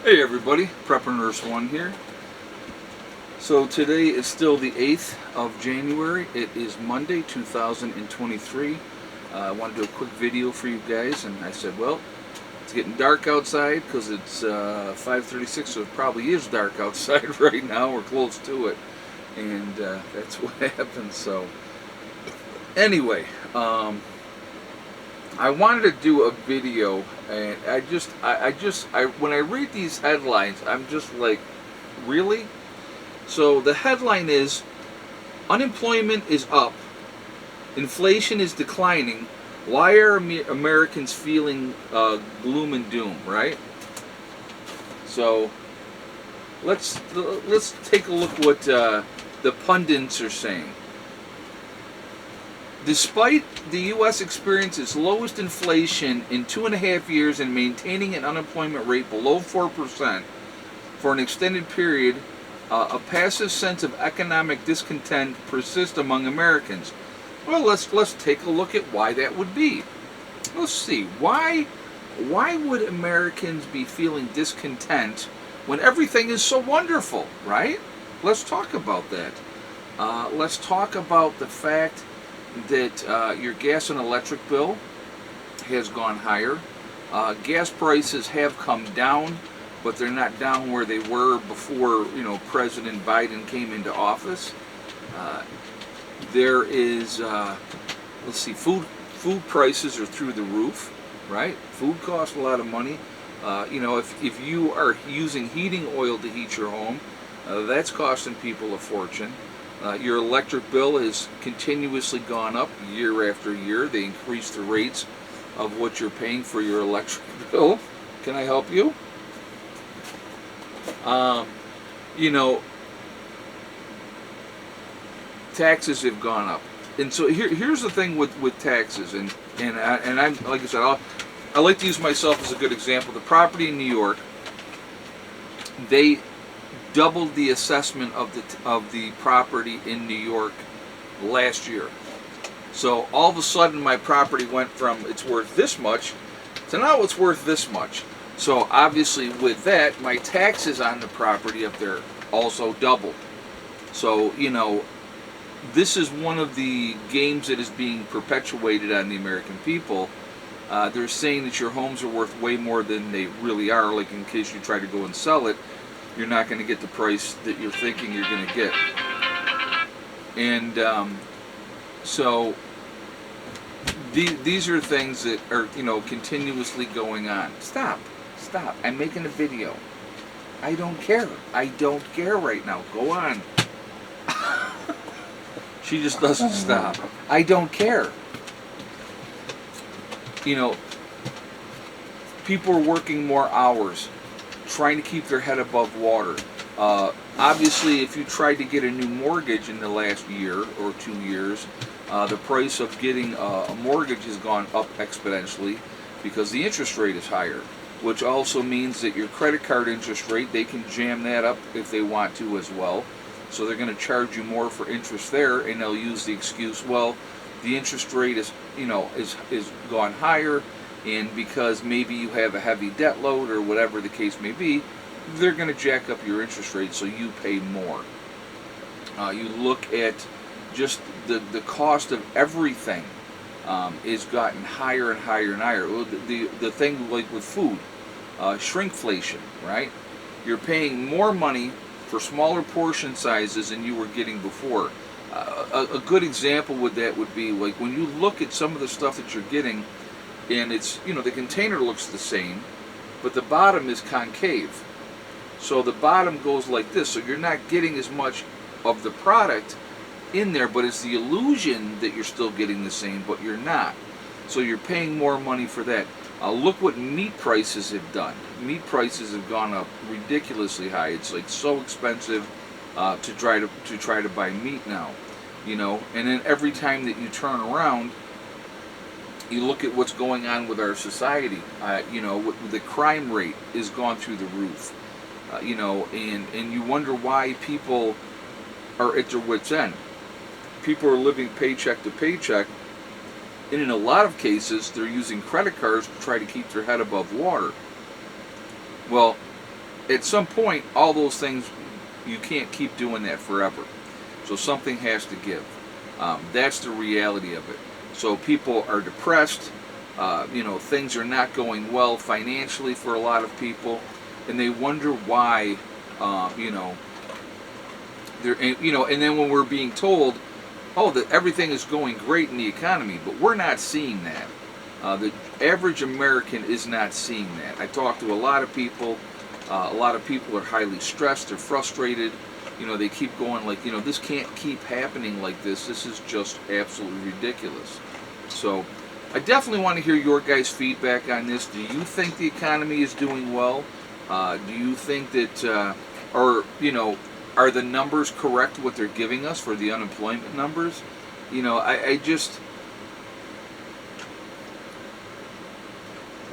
Hey everybody, Prepper Nurse 1 here. So today is still the 8th of January. It is Monday 2023. I want to do a quick video for you guys, and I said, well, it's getting dark outside because it's 5:36, so it probably is dark outside right now. We're close to it, and that's what happens. So anyway, I wanted to do a video, and when I read these headlines, I'm just like, really? So the headline is, unemployment is up, inflation is declining, why are Americans feeling gloom and doom, right? So let's take a look what the pundits are saying. Despite the U.S. experience its lowest inflation in 2.5 years and maintaining an unemployment rate below 4% for an extended period, a passive sense of economic discontent persists among Americans. Well, let's take a look at why that would be. Let's see, why would Americans be feeling discontent when everything is so wonderful, right? Let's talk about that. Let's talk about the fact that your gas and electric bill has gone higher. Gas prices have come down, but they're not down where they were before, President Biden came into office. There is, let's see, food prices are through the roof, right? Food costs a lot of money. If you are using heating oil to heat your home, that's costing people a fortune. Your electric bill has continuously gone up year after year. They increase the rates of what you're paying for your electric bill. Can I help you? Taxes have gone up, and so here's the thing with taxes, and I'm, like I said, I like to use myself as a good example. The property in New York, they doubled the assessment of the property in New York last year. So all of a sudden my property went from it's worth this much to now it's worth this much. So obviously with that, my taxes on the property up there also doubled. So, this is one of the games that is being perpetuated on the American people. They're saying that your homes are worth way more than they really are, like in case you try to go and sell it, you're not going to get the price that you're thinking you're going to get. And so these are things that are, continuously going on. Stop. I'm making a video. I don't care. I don't care right now. Go on. She just doesn't stop. I don't care. People are working more hours, trying to keep their head above water. Obviously, if you tried to get a new mortgage in the last year or 2 years, the price of getting a mortgage has gone up exponentially because the interest rate is higher, which also means that your credit card interest rate, they can jam that up if they want to as well. So they're going to charge you more for interest there, and they'll use the excuse, well, the interest rate is gone higher, and because maybe you have a heavy debt load or whatever the case may be, they're going to jack up your interest rate so you pay more. You look at just the cost of everything is gotten higher and higher and higher. The thing like with food, shrinkflation, right? You're paying more money for smaller portion sizes than you were getting before. A good example with that would be like when you look at some of the stuff that you're getting, and it's, the container looks the same, but the bottom is concave. So the bottom goes like this, so you're not getting as much of the product in there, but it's the illusion that you're still getting the same, but you're not. So you're paying more money for that. Look what meat prices have done. Meat prices have gone up ridiculously high. It's like so expensive to try to buy meat now, And then every time that you turn around, you look at what's going on with our society. The crime rate has gone through the roof. And you wonder why people are at their wits' end. People are living paycheck to paycheck, and in a lot of cases, they're using credit cards to try to keep their head above water. Well, at some point, all those things, you can't keep doing that forever. So something has to give. That's the reality of it. So people are depressed. Things are not going well financially for a lot of people, and they wonder why. And then when we're being told, oh, that everything is going great in the economy, but we're not seeing that. The average American is not seeing that. I talk to a lot of people. A lot of people are highly stressed. They're frustrated. They keep going like, this can't keep happening like this. This is just absolutely ridiculous. So I definitely want to hear your guys' feedback on this. Do you think the economy is doing well? Do you think that, are the numbers correct what they're giving us for the unemployment numbers?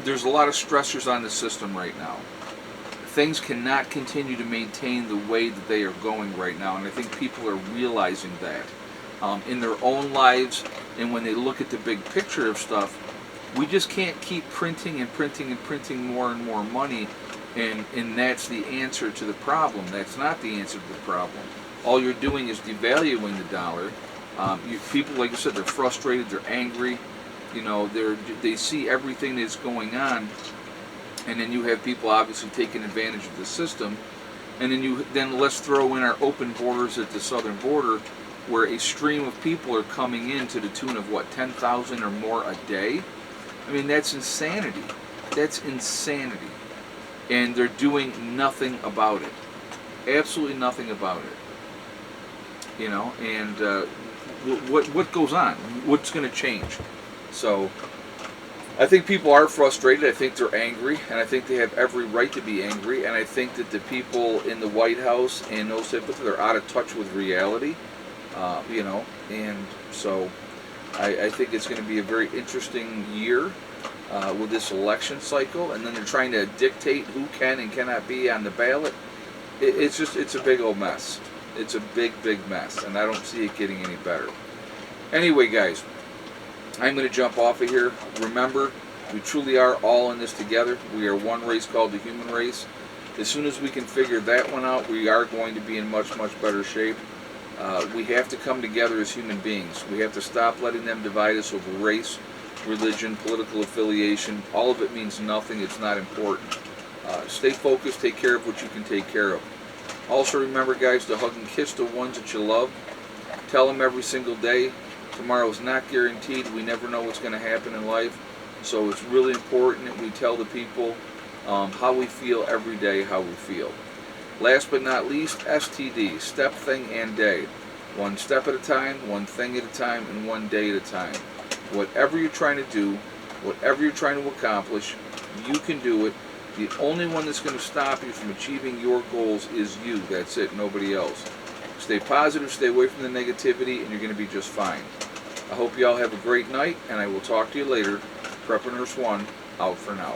There's a lot of stressors on the system right now. Things cannot continue to maintain the way that they are going right now, and I think people are realizing that in their own lives, and when they look at the big picture of stuff, we just can't keep printing and printing and printing more and more money, and that's the answer to the problem. That's not the answer to the problem. All you're doing is devaluing the dollar. People, like I said, they're frustrated, they're angry, they see everything that's going on. And then you have people obviously taking advantage of the system, and then let's throw in our open borders at the southern border, where a stream of people are coming in to the tune of 10,000 or more a day. I mean, that's insanity. That's insanity, and they're doing nothing about it. Absolutely nothing about it. And what goes on? What's going to change? So I think people are frustrated. I think they're angry, and I think they have every right to be angry. And I think that the people in the White House and those type of things are out of touch with reality. And so I think it's going to be a very interesting year with this election cycle. And then they're trying to dictate who can and cannot be on the ballot. It's a big old mess. It's a big, big mess, and I don't see it getting any better. Anyway, guys, I'm going to jump off of here. Remember, we truly are all in this together. We are one race called the human race. As soon as we can figure that one out, we are going to be in much, much better shape. We have to come together as human beings. We have to stop letting them divide us over race, religion, political affiliation. All of it means nothing. It's not important. Stay focused. Take care of what you can take care of. Also remember, guys, to hug and kiss the ones that you love. Tell them every single day. Tomorrow is not guaranteed. We never know what's going to happen in life. So it's really important that we tell the people how we feel every day, how we feel. Last but not least, STD, step, thing, and day. One step at a time, one thing at a time, and one day at a time. Whatever you're trying to do, whatever you're trying to accomplish, you can do it. The only one that's going to stop you from achieving your goals is you. That's it, nobody else. Stay positive, stay away from the negativity, and you're going to be just fine. I hope you all have a great night, and I will talk to you later. Prepper Nurse 1, out for now.